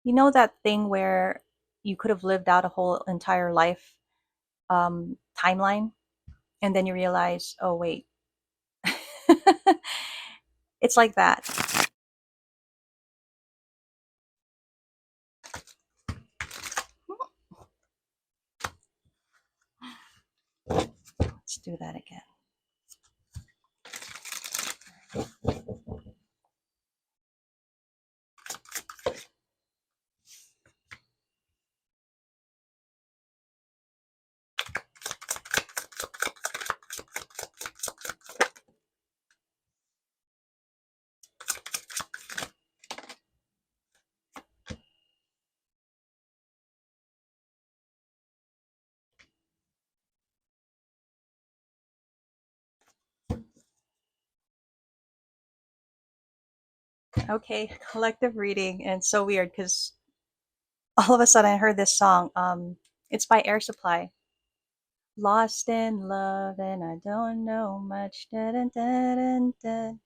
You know that thing where you could have lived out a whole entire life timeline, and then you realize, oh wait, it's like that. Let's do that again. Okay, collective reading, and it's so weird because all of a sudden I heard this song. It's by Air Supply. Lost in love and I don't know much. Dun, dun, dun, dun, dun.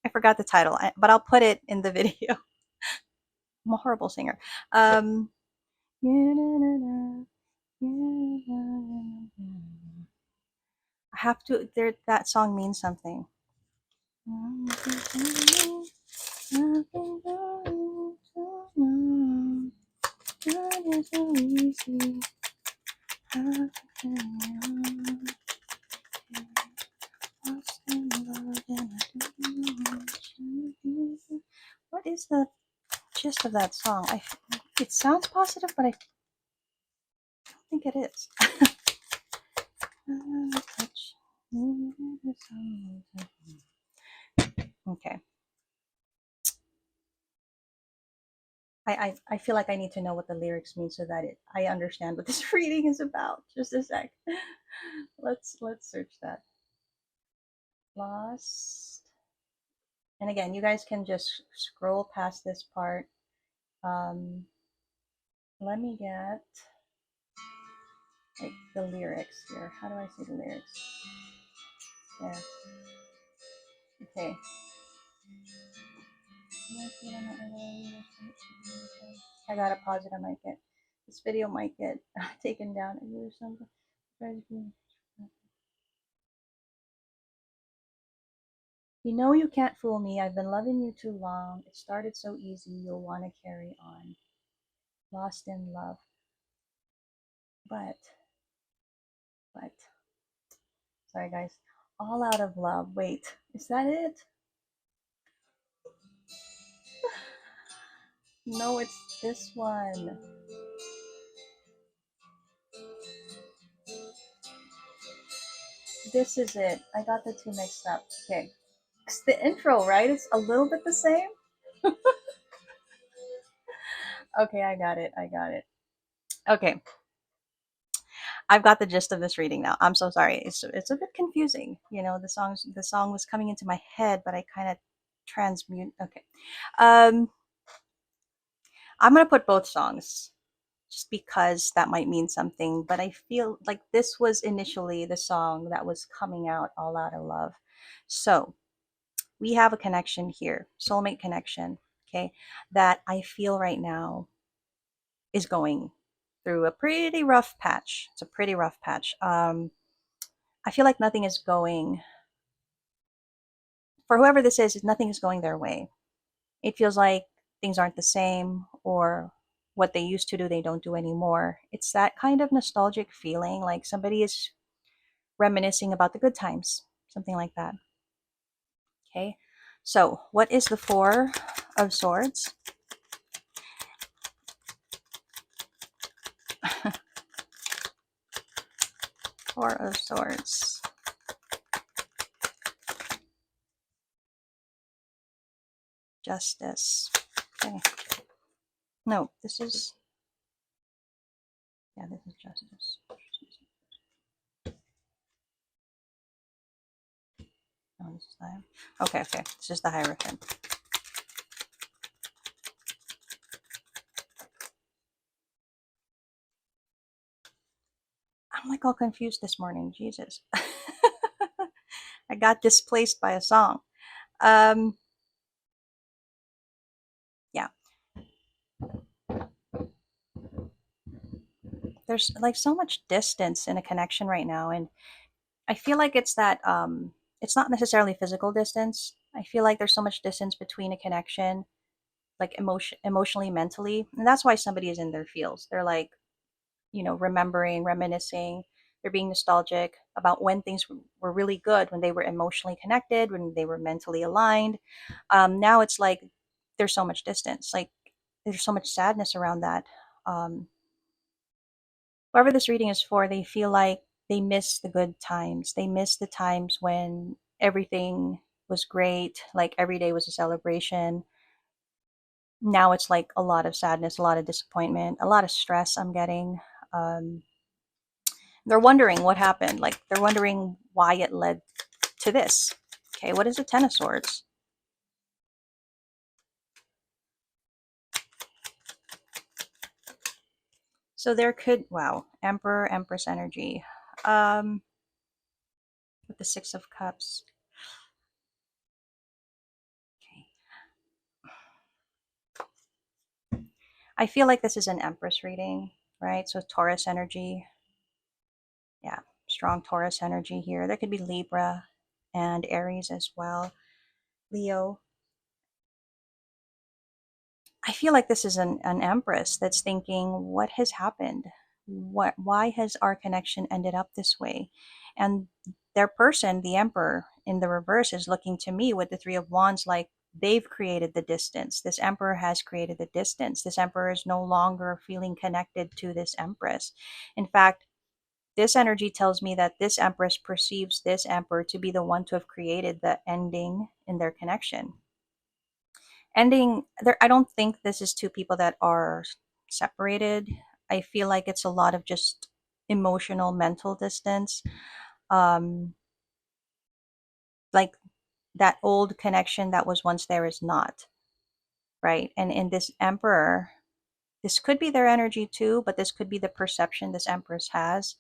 I forgot the title, but I'll put it in the video. I'm a horrible singer. Um, I have to. There, that song means something. What is the gist of that song? It sounds positive, but I don't think it is. Okay. I feel like I need to know what the lyrics mean so that I understand what this reading is about. Just a sec. Let's search that. Lost. And again, you guys can just scroll past this part. Let me get like the lyrics here. How do I see the lyrics? There. Okay. I gotta pause it. I might get this video might get taken down. Is there something? You know you can't fool me. I've been loving you too long. It started so easy. You'll want to carry on. Lost in love. But, but, sorry guys. All out of love. Wait, is that it? No, it's this one. This is it. I got the two mixed up. Okay. It's the intro, right? It's a little bit the same. Okay, I got it. I got it. Okay. I've got the gist of this reading now. I'm so sorry. It's a bit confusing. You know, the song was coming into my head, but I kind of transmute. Okay. Um I'm going to put both songs just because that might mean something, but I feel like this was initially the song that was coming out all out of love. So, we have a connection here, soulmate connection, okay, that I feel right now is going through a pretty rough patch. It's a pretty rough patch. I feel like nothing is going, for whoever this is, nothing is going their way. It feels like things aren't the same, or what they used to do, they don't do anymore. It's that kind of nostalgic feeling, like somebody is reminiscing about the good times, something like that. Okay, so what is the Four of Swords? Four of Swords. Justice. Okay. No, this is, yeah, this is Justice. No, this is the, okay, okay. This is the Hierophant. I'm like all confused this morning. Jesus. I got displaced by a song. Um, yeah. there's like so much distance in a connection right now, and I feel like it's that it's not necessarily physical distance. I feel like there's so much distance between a connection, like emotionally, mentally, and that's why somebody is in their feels. They're like, remembering, reminiscing. They're being nostalgic about when things were really good, when they were emotionally connected, when they were mentally aligned. Now it's like there's so much distance. Like there's so much sadness around that. Um, Whoever this reading is for, they feel like they miss the good times. They miss the times when everything was great, like every day was a celebration. Now it's like a lot of sadness, a lot of disappointment, a lot of stress I'm getting. Um, they're wondering what happened. Like they're wondering why it led to this. Okay, what is the Ten of Swords? So there could, wow, Emperor, Empress energy. Um, with the Six of Cups. Okay. I feel like this is an Empress reading, right? So Taurus energy. Yeah, strong Taurus energy here. There could be Libra and Aries as well. Leo. I feel like this is an Empress that's thinking, what has happened? Why has our connection ended up this way? And their person, the Emperor in the reverse, is looking to me with the Three of Wands like they've created the distance. This Emperor has created the distance. This Emperor is no longer feeling connected to this Empress. In fact, this energy tells me that this Empress perceives this Emperor to be the one to have created the ending in their connection. Ending there, I don't think this is two people that are separated. I feel like it's a lot of just emotional, mental distance. Um, like that old connection that was once there is not, right? And in this Emperor, this could be their energy too, but this could be the perception this Empress has.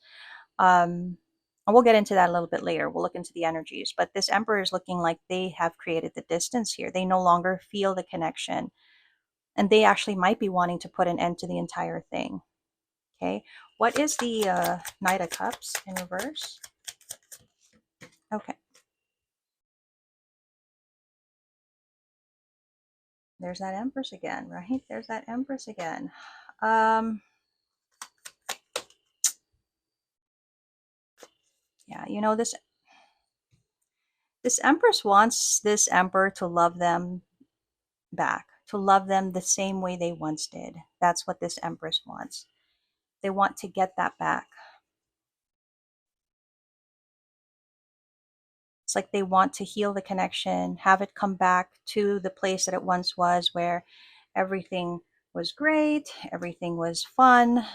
And we'll get into that a little bit later. We'll look into the energies. But this Emperor is looking like they have created the distance here. They no longer feel the connection. And they actually might be wanting to put an end to the entire thing. Okay. What is the Knight of Cups in reverse? Okay. There's that Empress again, right? There's that Empress again. Um, yeah, this Empress wants this Emperor to love them back, to love them the same way they once did. That's what this Empress wants. They want to get that back. It's like they want to heal the connection, have it come back to the place that it once was, where everything was great, everything was fun.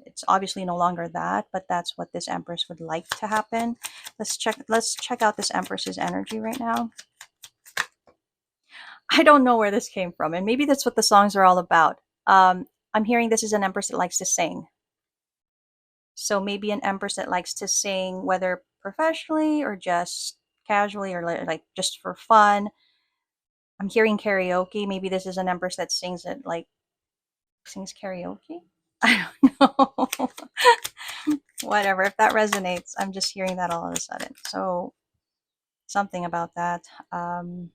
It's obviously no longer that, but that's what this Empress would like to happen. Let's check out this Empress's energy right now. I don't know where this came from, and maybe that's what the songs are all about. I'm hearing this is an Empress that likes to sing. So maybe an Empress that likes to sing, whether professionally or just casually or like just for fun. I'm hearing karaoke. Maybe this is an Empress that sings it, like sings karaoke. I don't know. Whatever. If that resonates, I'm just hearing that all of a sudden. So something about that. And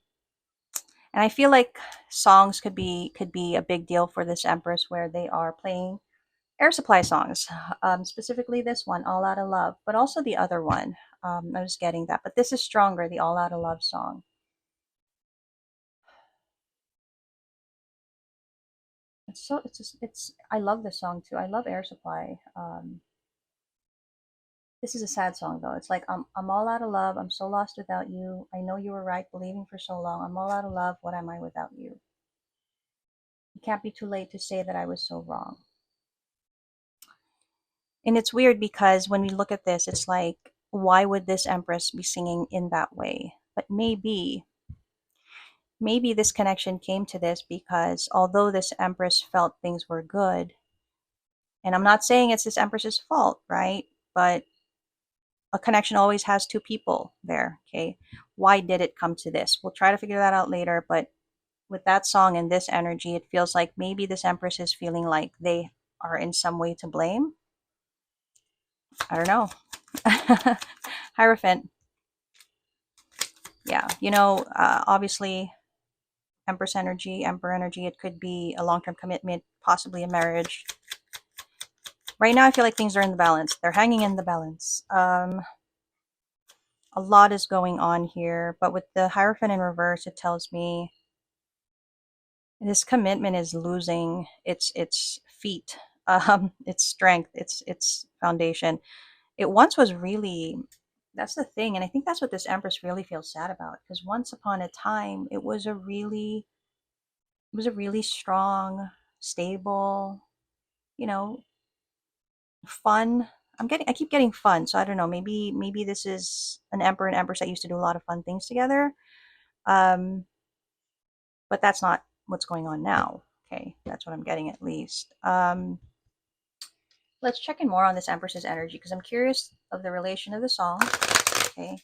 I feel like songs could be a big deal for this Empress, where they are playing Air Supply songs, specifically this one, All Out of Love, but also the other one. I was getting that, but this is stronger, the All Out of Love song. I love this song too. I love Air Supply. This is a sad song though. It's like I'm all out of love. I'm so lost without you. I know you were right, believing for so long. I'm all out of love. What am I without you? It can't be too late to say that I was so wrong. And it's weird because when we look at this, it's like, why would this Empress be singing in that way? But maybe this connection came to this because although this Empress felt things were good, and I'm not saying it's this Empress's fault, right? But a connection always has two people there, okay? Why did it come to this? We'll try to figure that out later, but with that song and this energy, it feels like maybe this Empress is feeling like they are in some way to blame. I don't know. Hierophant. Yeah, obviously, Empress energy, Emperor energy, it could be a long-term commitment, possibly a marriage. Right now, I feel like things are in the balance. They're hanging in the balance. A lot is going on here, but with the Hierophant in reverse, it tells me this commitment is losing its feet, its strength, its foundation. It once was really, that's the thing, and I think that's what this Empress really feels sad about, because once upon a time it was a really strong, stable, you know, fun. I keep getting fun, so I don't know. Maybe this is an Emperor and Empress that used to do a lot of fun things together. Um, but that's not what's going on now. Okay, that's what I'm getting at least. Let's check in more on this Empress's energy because I'm curious of the relation of the song, okay,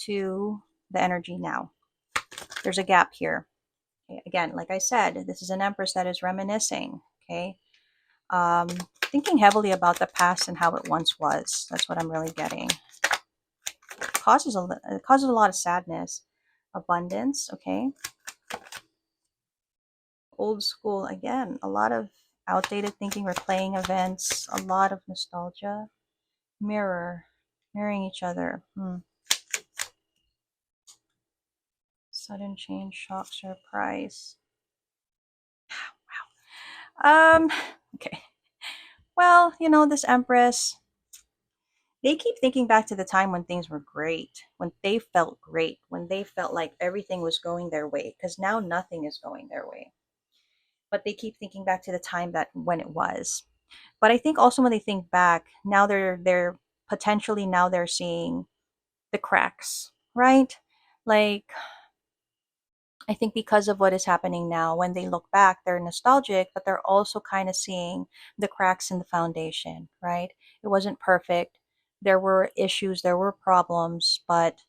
to the energy now. There's a gap here. Okay, again, like I said, this is an Empress that is reminiscing. Okay, um, thinking heavily about the past and how it once was. That's what I'm really getting. It causes a lot of sadness. Abundance. Okay, old school again. A lot of outdated thinking, replaying events. A lot of nostalgia. Mirroring each other. Sudden change, shock, surprise. Um, okay. Well, this Empress, they keep thinking back to the time when things were great, when they felt great, when they felt like everything was going their way, because now nothing is going their way. But they keep thinking back to the time that when it was. But I think also when they think back, now they're potentially now they're seeing the cracks, right? Like I think because of what is happening now, when they look back, they're nostalgic, but they're also kind of seeing the cracks in the foundation, right? It wasn't perfect. There were issues, there were problems, but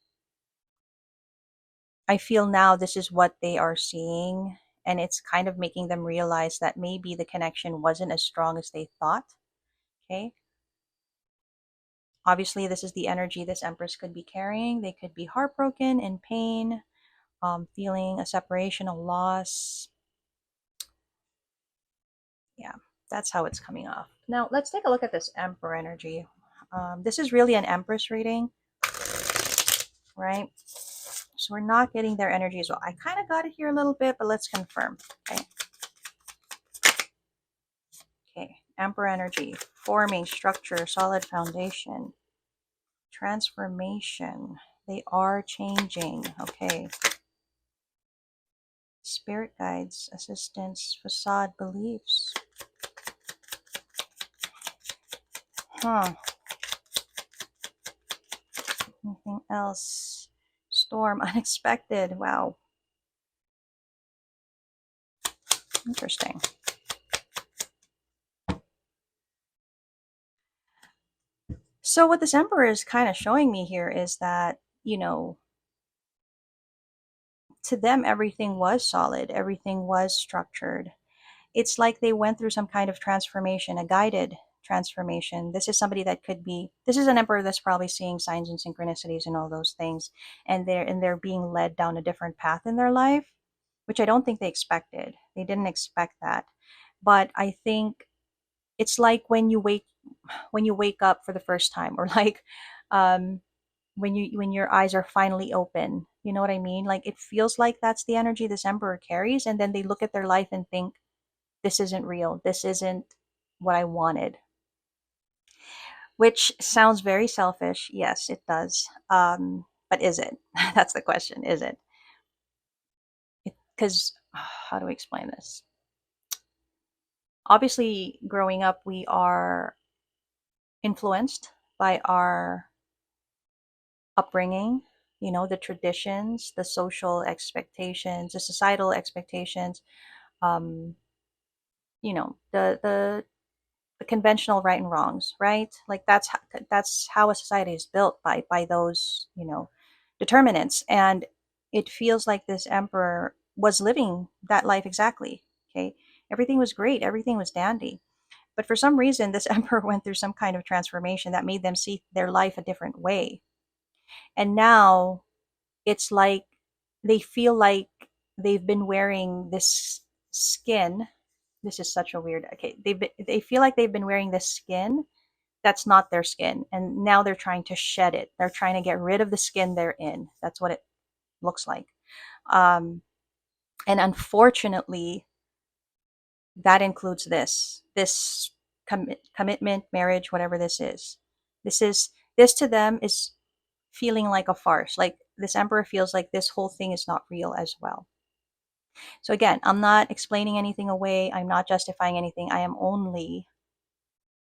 I feel now this is what they are seeing. And it's kind of making them realize that maybe the connection wasn't as strong as they thought. Okay. Obviously, this is the energy this Empress could be carrying. They could be heartbroken, in pain, feeling a separation, a loss. Yeah, that's how it's coming off. Now, let's take a look at this Emperor energy. This is really an Empress reading, right? So we're not getting their energy as well. I kind of got it here a little bit, but let's confirm. Okay. Okay. Emperor energy, forming, structure, solid foundation, transformation. They are changing. Okay. Spirit guides, assistance, facade, beliefs. Huh. Anything else? Storm, unexpected. Wow. Interesting. So what this Emperor is kind of showing me here is that, to them, everything was solid. Everything was structured. It's like they went through some kind of transformation, a guided transformation. This is an Emperor that's probably seeing signs and synchronicities and all those things. And they're being led down a different path in their life, which I don't think they expected. They didn't expect that. But I think it's like when you wake up for the first time, or like um when your eyes are finally open. You know what I mean? Like it feels like that's the energy this Emperor carries, and then they look at their life and think, this isn't real, this isn't what I wanted. Which sounds very selfish. Yes, it does. But is it? That's the question. Is it? Because how do I explain this? Obviously, growing up, we are influenced by our upbringing, the traditions, the social expectations, the societal expectations, um, the conventional right and wrongs, right? Like that's how a society is built, by those, determinants. And it feels like this Emperor was living that life exactly. Okay, everything was great, everything was dandy. But for some reason, this emperor went through some kind of transformation that made them see their life a different way. And now it's like they feel like they've been wearing this skin. This is such a weird. Okay, they feel like they've been wearing this skin that's not their skin, and now they're trying to shed it. They're trying to get rid of the skin they're in. That's what it looks like. Um, and unfortunately, that includes this commitment, marriage, whatever this is. This to them is feeling like a farce. Like this emperor feels like this whole thing is not real as well. So again, I'm not explaining anything away. I'm not justifying anything. I am only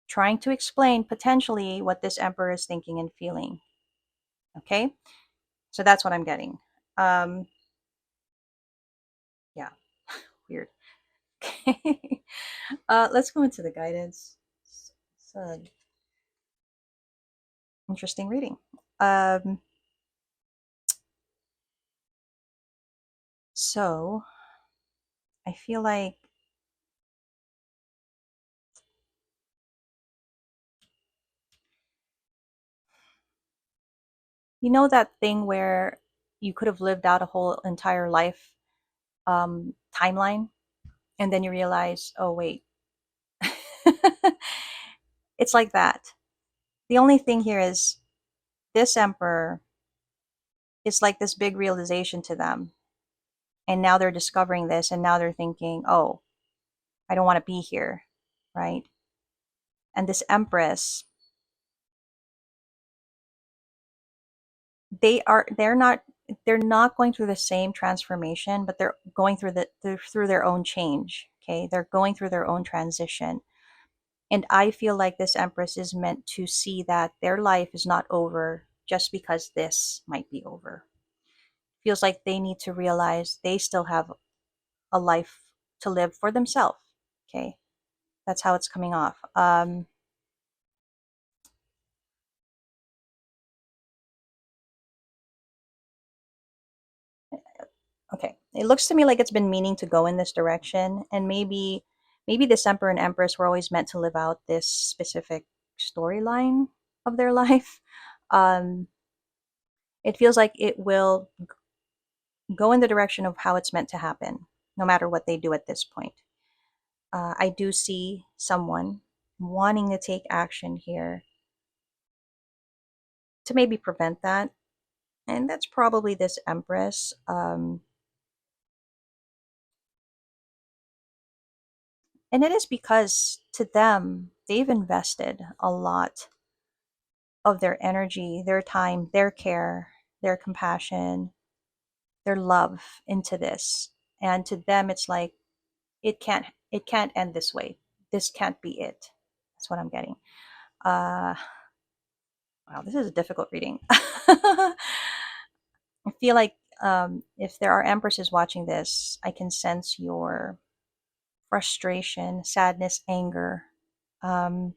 trying to explain potentially what this emperor is thinking and feeling. Okay? So that's what I'm getting. Um, yeah, weird. Okay. Let's go into the guidance. It's an interesting reading. Um, so I feel like you know that thing where you could have lived out a whole entire life timeline, and then you realize, oh wait, it's like that. The only thing here is this emperor is like this big realization to them, and now they're discovering this, and now they're thinking, oh, I don't want to be here, right? And this empress, they're not going through the same transformation, but they're going through through their own change. Okay, they're going through their own transition. And I feel like this empress is meant to see that their life is not over just because this might be over. Feels like they need to realize they still have a life to live for themselves. Okay, that's how it's coming off. Okay, it looks to me like it's been meaning to go in this direction, and maybe this emperor and empress were always meant to live out this specific storyline of their life. Um, it feels like it will go in the direction of how it's meant to happen, no matter what they do at this point. I do see someone wanting to take action here to maybe prevent that, and that's probably this empress. And it is because to them, they've invested a lot of their energy, their time, their care, their compassion, their love into this. And to them it's like it can't end this way. This can't be it. That's what I'm getting. Uh wow, this is a difficult reading. I feel like if there are empresses watching this, I can sense your frustration, sadness, anger. Um,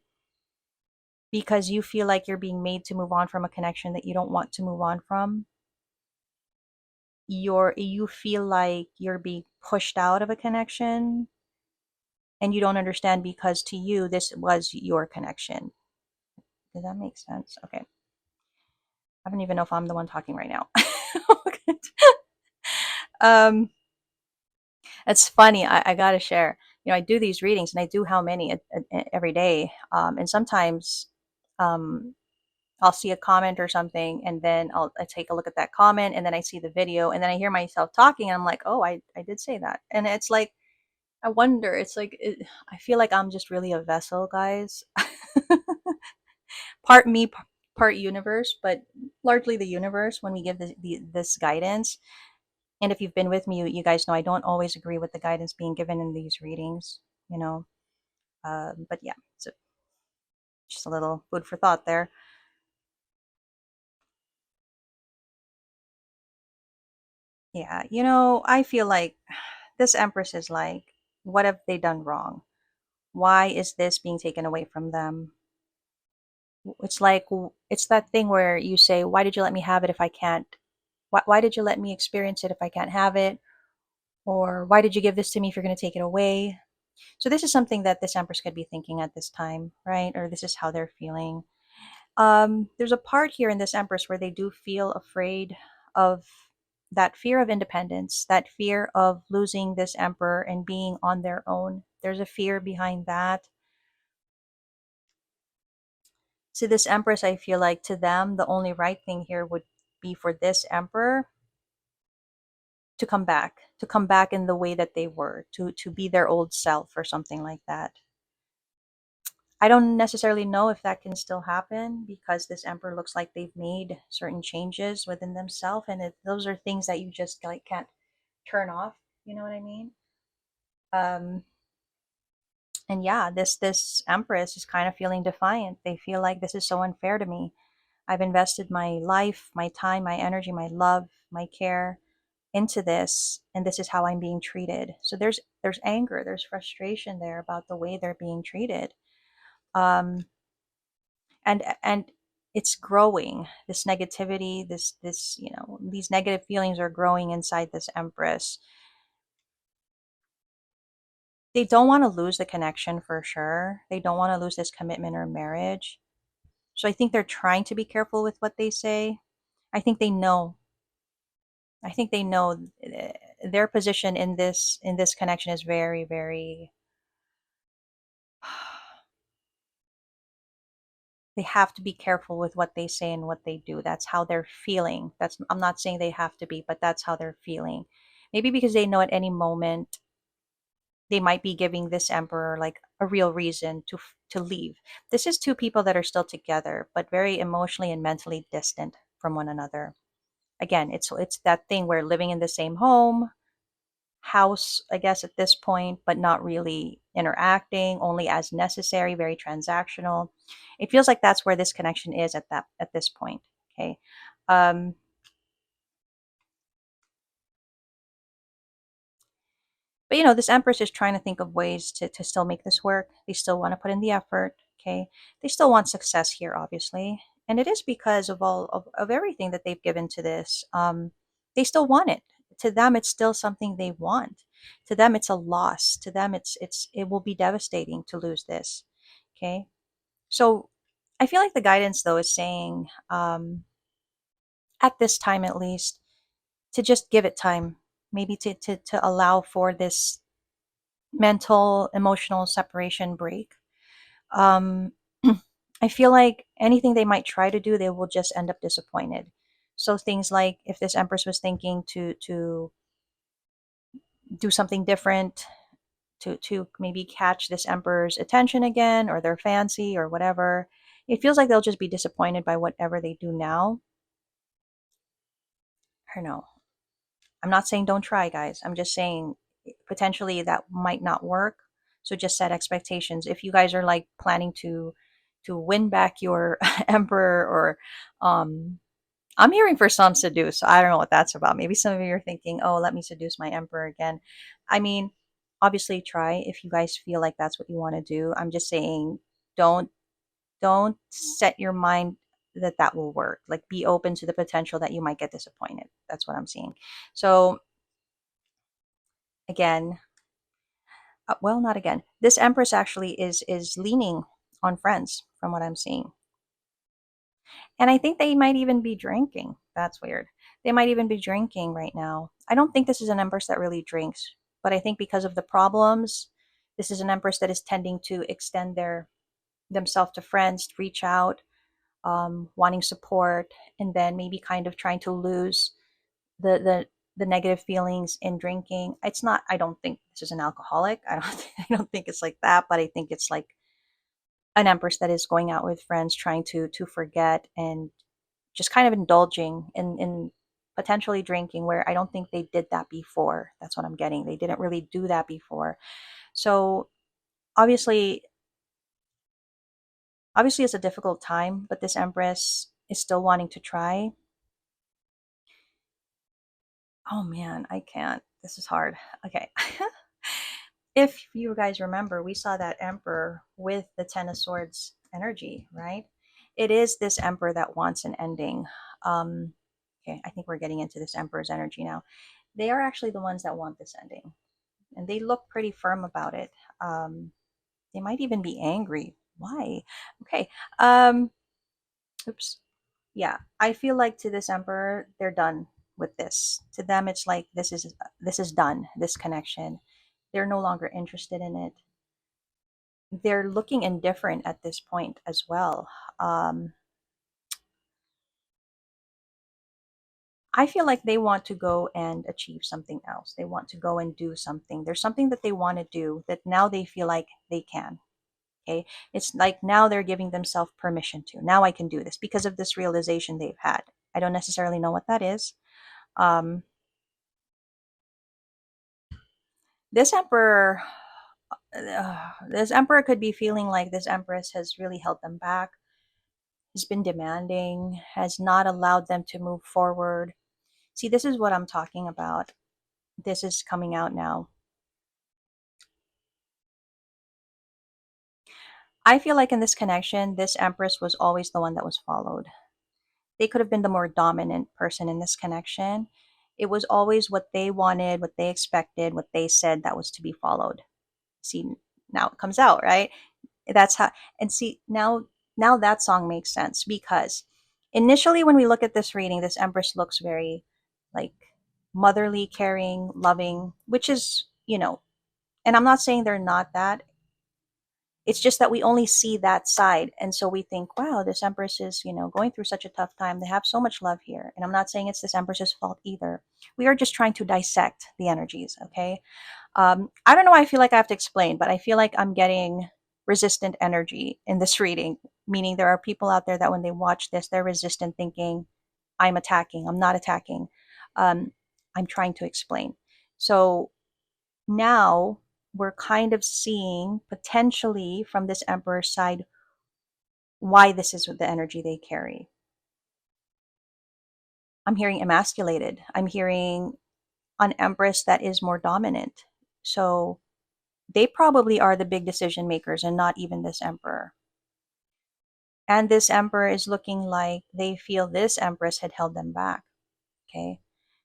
because you feel like you're being made to move on from a connection that you don't want to move on from. You feel like you're being pushed out of a connection, and you don't understand because to you this was your connection. Does that make sense? Okay. I don't even know if I'm the one talking right now. um it's funny. I gotta share, I do these readings, and I do how many every day, and sometimes um I'll see a comment or something, and then I take a look at that comment, and then I see the video, and then I hear myself talking, and I'm like, oh, I did say that. And it's like, I wonder, it's like, I feel like I'm just really a vessel, guys. Part me, part universe, but largely the universe when we give this guidance. And if you've been with me, you guys know I don't always agree with the guidance being given in these readings, you know. But yeah, so just a little food for thought there. Yeah, I feel like this Empress is like, what have they done wrong? Why is this being taken away from them? It's like, it's that thing where you say, why did you let me have it if I can't? Why did you let me experience it if I can't have it? Or why did you give this to me if you're going to take it away? So this is something that this Empress could be thinking at this time, right? Or this is how they're feeling. There's a part here in this Empress where they do feel afraid of that fear of independence, that fear of losing this Emperor and being on their own. There's a fear behind that. To this Empress, I feel like to them, the only right thing here would be for this Emperor to come back in the way that they were, to be their old self or something like that. I don't necessarily know if that can still happen because this Emperor looks like they've made certain changes within themselves, and those are things that you just like can't turn off. You know what I mean? Um, and yeah, this Empress is kind of feeling defiant. They feel like this is so unfair to me. I've invested my life, my time, my energy, my love, my care into this, and this is how I'm being treated. So there's anger, there's frustration there about the way they're being treated. Um, and it's growing. This negativity, this these negative feelings are growing inside this Empress. They don't want to lose the connection for sure. They don't want to lose this commitment or marriage. So I think they're trying to be careful with what they say. I think they know. I think they know their position in this connection is very, very. They have to be careful with what they say and what they do. That's how they're feeling. That's I'm not saying they have to be, but that's how they're feeling. Maybe because they know at any moment they might be giving this emperor like a real reason to leave. This is two people that are still together, but very emotionally and mentally distant from one another. Again, it's that thing where living in the same home, house, I guess at this point, but not really interacting, only as necessary, very transactional. It feels like that's where this connection is at this point. Okay. Um, but this Empress is trying to think of ways to still make this work. They still want to put in the effort. Okay. They still want success here, obviously. And it is because of of everything that they've given to this. They still want it. To them, it's still something they want. To them, it's a loss. To them, it will be devastating to lose this. Okay. So I feel like the guidance though is saying, at this time at least, to just give it time. Maybe to allow for this mental, emotional separation break. Um, I feel like anything they might try to do, they will just end up disappointed. So things like if this Empress was thinking to do something different, to maybe catch this Emperor's attention again or their fancy or whatever, it feels like they'll just be disappointed by whatever they do now. I don't know. I'm not saying don't try, guys. I'm just saying potentially that might not work. So just set expectations. If you guys are like planning to win back your emperor, or I'm hearing for some seduce. So I don't know what that's about. Maybe some of you are thinking, "Oh, let me seduce my emperor again." I mean, obviously try if you guys feel like that's what you want to do. I'm just saying don't don't set your mind that that will work. Like be open to the potential that you might get disappointed. That's what I'm seeing. So again, well, not again. This Empress actually is leaning on friends from what I'm seeing. And I think they might even be drinking. That's weird. They might even be drinking right now. I don't think this is an Empress that really drinks, but I think because of the problems, this is an Empress that is tending to extend their themselves to friends, reach out, wanting support, and then maybe kind of trying to lose the negative feelings in drinking. It's not. I don't think this is an alcoholic. I don't. I don't think it's like that. But I think it's like an Empress that is going out with friends, trying to forget and just kind of indulging in potentially drinking. Where I don't think they did that before. That's what I'm getting. They didn't really do that before. So obviously, obviously, it's a difficult time. But this Empress is still wanting to try. Oh man, I can't. This is hard. Okay. If you guys remember, we saw that Emperor with the Ten of Swords energy, right? It is this Emperor that wants an ending. Um, okay, I think we're getting into this Emperor's energy now. They are actually the ones that want this ending. and they look pretty firm about it. They might even be angry. Why? Okay. Um, oops. Yeah, I feel like to this emperor, they're done with this. To them, it's like this is done. This connection, they're no longer interested in it. They're looking indifferent at this point as well. Um, I feel like they want to go and achieve something else. They want to go and do something. There's something that they want to do that now they feel like they can. Okay. It's like now they're giving themselves permission to. Now I can do this because of this realization they've had. I don't necessarily know what that is. Um, this emperor, this emperor could be feeling like this empress has really held them back, has been demanding, has not allowed them to move forward. See, this is what I'm talking about. This is coming out now. I feel like in this connection, this empress was always the one that was followed. They could have been the more dominant person in this connection. It was always what they wanted, what they expected, what they said that was to be followed. See, now it comes out, right? That's how, and see, now that song makes sense because initially when we look at this reading, this empress looks very like motherly, caring, loving, which is, and I'm not saying they're not that. It's just that we only see that side. And so we think, wow, this Empress is, going through such a tough time. They have so much love here. And I'm not saying it's this Empress's fault either. We are just trying to dissect the energies, okay? I don't know why I feel like I have to explain, but I feel like I'm getting resistant energy in this reading, meaning there are people out there that when they watch this, they're resistant thinking, I'm attacking, I'm not attacking. Um, I'm trying to explain. So now we're kind of seeing potentially from this emperor's side why this is the energy they carry. I'm hearing emasculated. I'm hearing an empress that is more dominant. So they probably are the big decision makers and not even this emperor. And this emperor is looking like they feel this empress had held them back. Okay.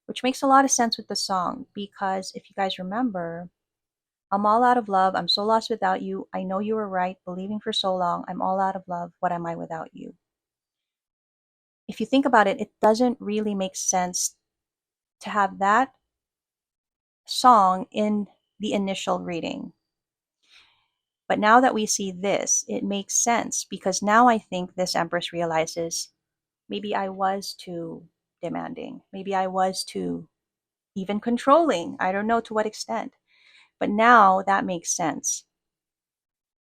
Which makes a lot of sense with the song because if you guys remember, I'm all out of love. I'm so lost without you. I know you were right, believing for so long. I'm all out of love. What am I without you? If you think about it, it doesn't really make sense to have that song in the initial reading. But now that we see this, it makes sense because now I think this Empress realizes maybe I was too demanding. Maybe I was too even controlling. I don't know to what extent. But now that makes sense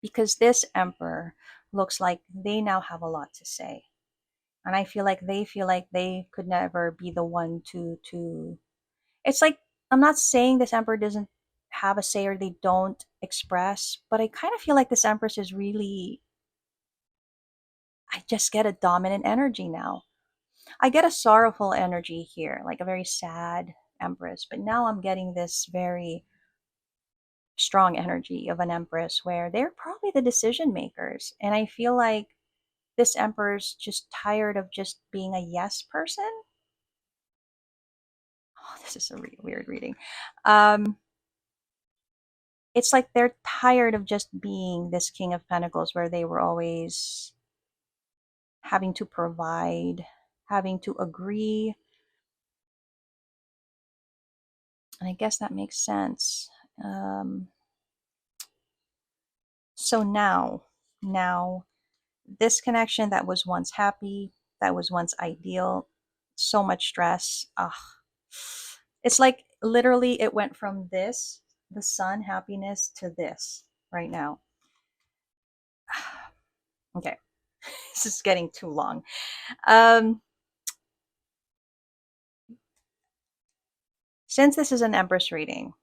because this emperor looks like they now have a lot to say. And I feel like they could never be the one to it's like I'm not saying this emperor doesn't have a say or they don't express, but I kind of feel like this empress is really I just get a dominant energy now. I get a sorrowful energy here, like a very sad empress, but now I'm getting this very strong energy of an empress where they're probably the decision makers. And I feel like this emperor's just tired of just being a yes person. Oh, this is a weird reading. Um, it's like they're tired of just being this King of Pentacles where they were always having to provide, having to agree. And I guess that makes sense. Um, so now, this connection that was once happy, that was once ideal, so much stress. Ugh. It's like literally it went from this, the sun, happiness, to this right now. Okay, this is getting too long. Um, since this is an Empress reading,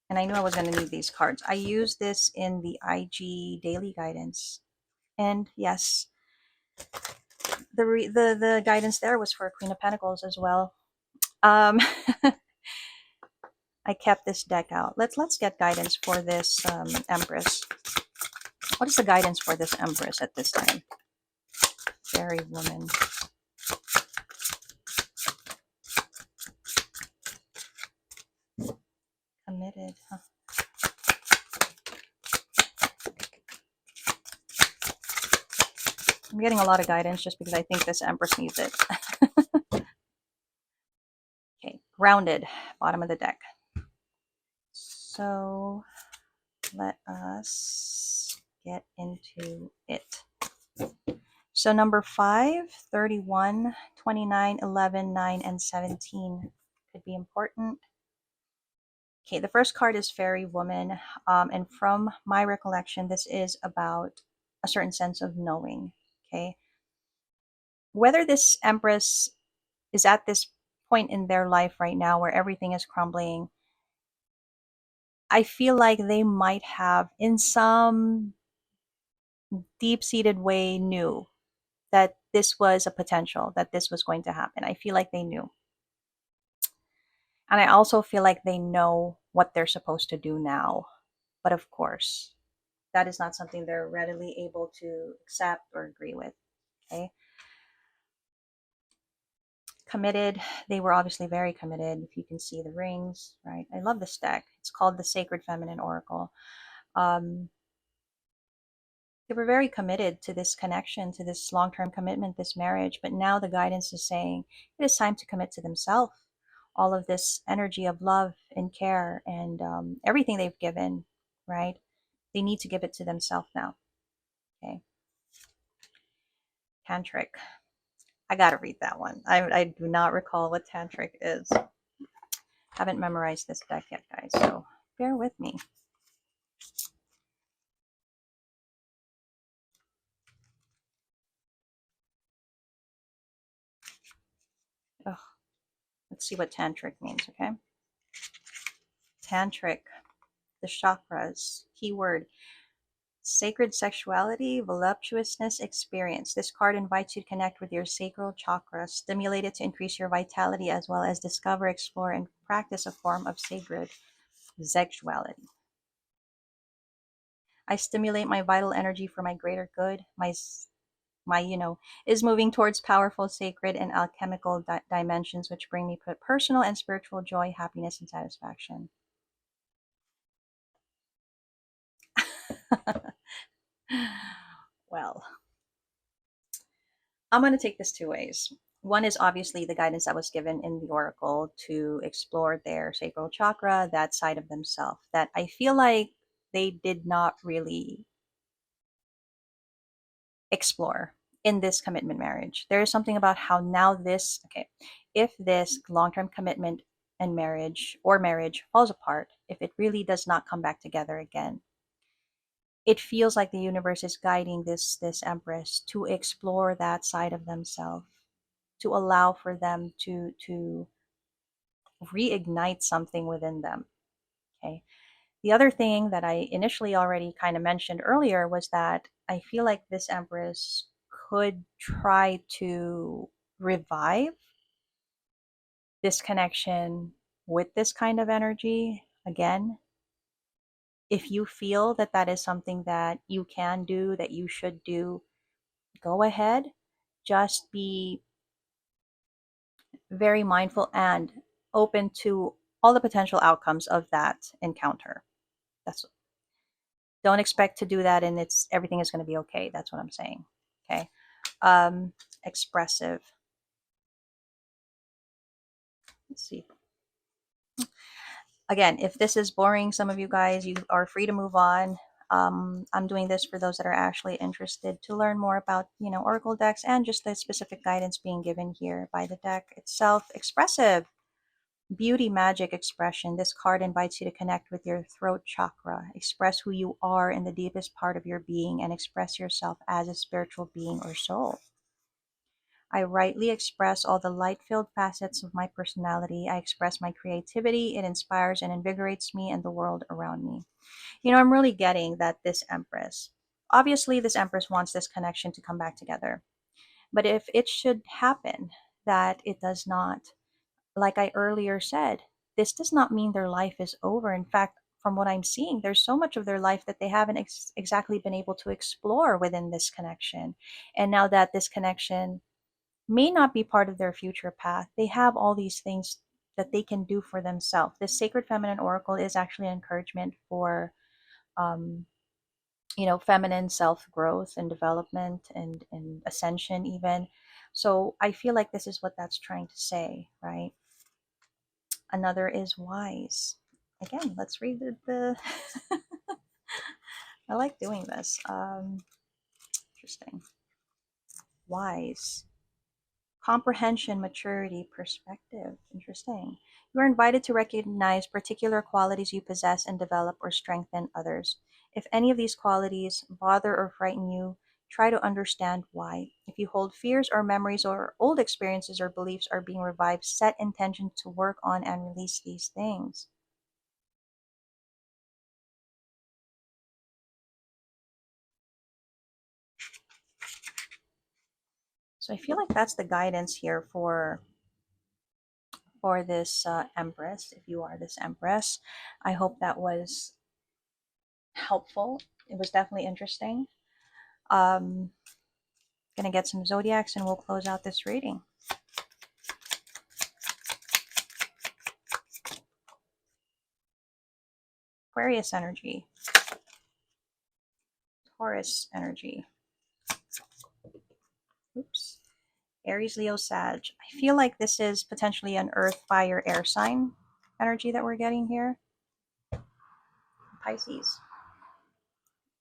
and I knew I was going to need these cards, I used this in the IG daily guidance. And yes, the guidance there was for Queen of Pentacles as well. Um, I kept this deck out. Let's get guidance for this Empress. What is the guidance for this Empress at this time? Fairy woman. grounded. Huh. I'm getting a lot of guidance just because I think this Empress needs it. Okay, grounded, bottom of the deck. So let us get into it. So number 5, 31, 29, 11, 9, and 17 could be important. Okay, the first card is Fairy Woman. And from my recollection, this is about a certain sense of knowing. Okay. Whether this Empress is at this point in their life right now where everything is crumbling, I feel like they might have, in some deep seated way, knew that this was a potential, that this was going to happen. I feel like they knew. And I also feel like they know what they're supposed to do now. But of course, that is not something they're readily able to accept or agree with. Okay. Committed. They were obviously very committed. If you can see the rings, right? I love this deck. It's called the Sacred Feminine Oracle. Um, they were very committed to this connection, to this long-term commitment, this marriage. But now the guidance is saying it is time to commit to themselves. All of this energy of love and care and everything they've given, right? They need to give it to themselves now. Okay. Tantric. I gotta read that one. I do not recall what tantric is. Haven't memorized this deck yet, guys, so bear with me. Ugh. Let's see what tantric means, okay? Tantric, the chakras, keyword, sacred sexuality, voluptuousness, experience. This card invites you to connect with your sacral chakra, stimulate it to increase your vitality, as well as discover, explore, and practice a form of sacred sexuality. I stimulate my vital energy for my greater good. My is moving towards powerful, sacred, and alchemical dimensions, which bring me personal and spiritual joy, happiness, and satisfaction. Well, I'm going to take this two ways. One is obviously the guidance that was given in the oracle to explore their sacral chakra, that side of themselves, that I feel like they did not really explore in this commitment marriage. There is something about how now this, okay, if this long term commitment and marriage falls apart, if it really does not come back together again, it feels like the universe is guiding this Empress to explore that side of themselves, to allow for them to reignite something within them. Okay. The other thing that I initially already kind of mentioned earlier was that I feel like this Empress could try to revive this connection with this kind of energy again. If you feel that that is something that you can do, that you should do, go ahead. Just be very mindful and open to all the potential outcomes of that encounter. That's Don't expect to do that and it's everything is going to be okay. That's what I'm saying. Okay. Expressive. Let's see. Again, if this is boring, some of you guys, you are free to move on. I'm doing this for those that are actually interested to learn more about, oracle decks and just the specific guidance being given here by the deck itself. Expressive. Beauty, magic, expression. This card invites you to connect with your throat chakra. Express who you are in the deepest part of your being and express yourself as a spiritual being or soul. I rightly express all the light-filled facets of my personality. I express my creativity. It inspires and invigorates me and the world around me. I'm really getting that this Empress, obviously this Empress wants this connection to come back together. But if it should happen that it does not, like I earlier said, this does not mean their life is over. In fact, from what I'm seeing, there's so much of their life that they haven't exactly been able to explore within this connection. And now that this connection may not be part of their future path, they have all these things that they can do for themselves. This Sacred Feminine Oracle is actually an encouragement for, um, feminine self growth and development and ascension, even. So I feel like this is what that's trying to say, right? Another is wise. Again, let's read the I like doing this. Interesting. Wise. Comprehension, maturity, perspective. Interesting. You are invited to recognize particular qualities you possess and develop or strengthen others. If any of these qualities bother or frighten you, try to understand why. If you hold fears or memories or old experiences or beliefs are being revived, set intention to work on and release these things. So I feel like that's the guidance here for this Empress. If you are this Empress, I hope that was helpful. It was definitely interesting. Gonna get some zodiacs and we'll close out this reading. Aquarius energy, Taurus energy. Oops. Aries, Leo, Sag. I feel like this is potentially an earth, fire, air sign energy that we're getting here. Pisces.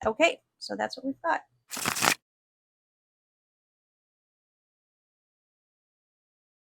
Okay, so that's what we've got.